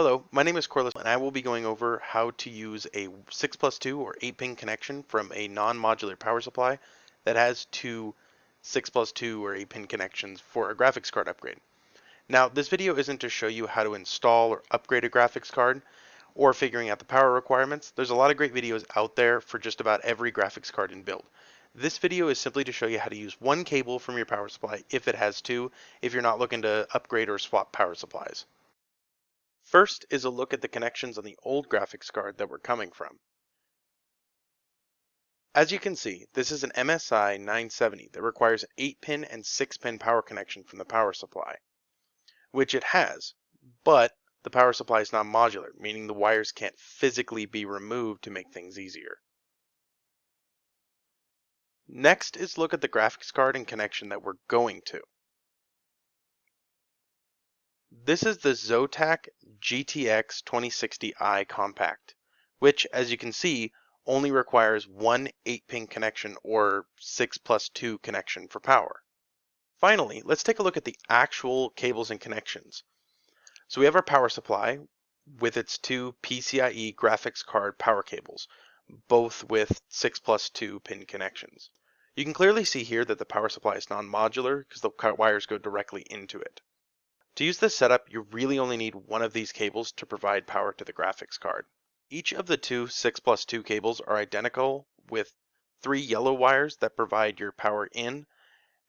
Hello, my name is Corliss and I will be going over how to use a 6+2 or 8-pin connection from a non-modular power supply that has two 6+2 or 8-pin connections for a graphics card upgrade. Now, this video isn't to show you how to install or upgrade a graphics card or figuring out the power requirements. There's a lot of great videos out there for just about every graphics card in build. This video is simply to show you how to use one cable from your power supply if it has two, if you're not looking to upgrade or swap power supplies. First is a look at the connections on the old graphics card that we're coming from. As you can see, this is an MSI 970 that requires an 8-pin and 6-pin power connection from the power supply, which it has, but the power supply is not modular, meaning the wires can't physically be removed to make things easier. Next is look at the graphics card and connection that we're going to. This is the Zotac GTX 2060i Compact, which, as you can see, only requires one 8-pin connection or 6+2 connection for power. Finally, let's take a look at the actual cables and connections. So we have our power supply with its two PCIe graphics card power cables, both with 6+2 pin connections. You can clearly see here that the power supply is non-modular because the wires go directly into it. To use this setup, you really only need one of these cables to provide power to the graphics card. Each of the two 6+2 cables are identical with 3 yellow wires that provide your power in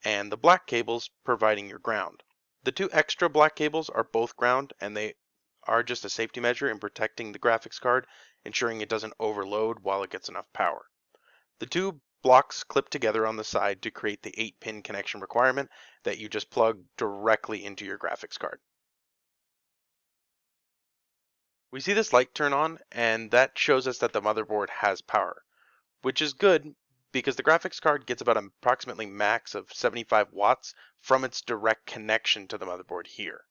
and the black cables providing your ground. The 2 extra black cables are both ground and they are just a safety measure in protecting the graphics card, ensuring it doesn't overload while it gets enough power. The 2 blocks clip together on the side to create the 8-pin connection requirement that you just plug directly into your graphics card. We see this light turn on, and that shows us that the motherboard has power, which is good because the graphics card gets about an approximately max of 75 watts from its direct connection to the motherboard here.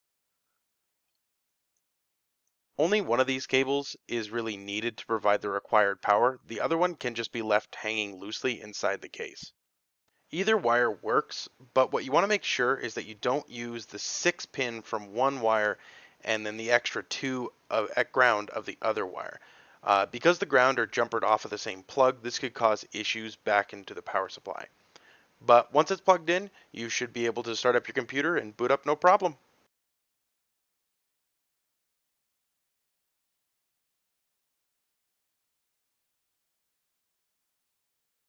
Only one of these cables is really needed to provide the required power. The other one can just be left hanging loosely inside the case. Either wire works, but what you want to make sure is that you don't use the 6-pin from one wire and then the extra 2 at ground of the other wire. Because the ground are jumpered off of the same plug, this could cause issues back into the power supply. But once it's plugged in, you should be able to start up your computer and boot up no problem.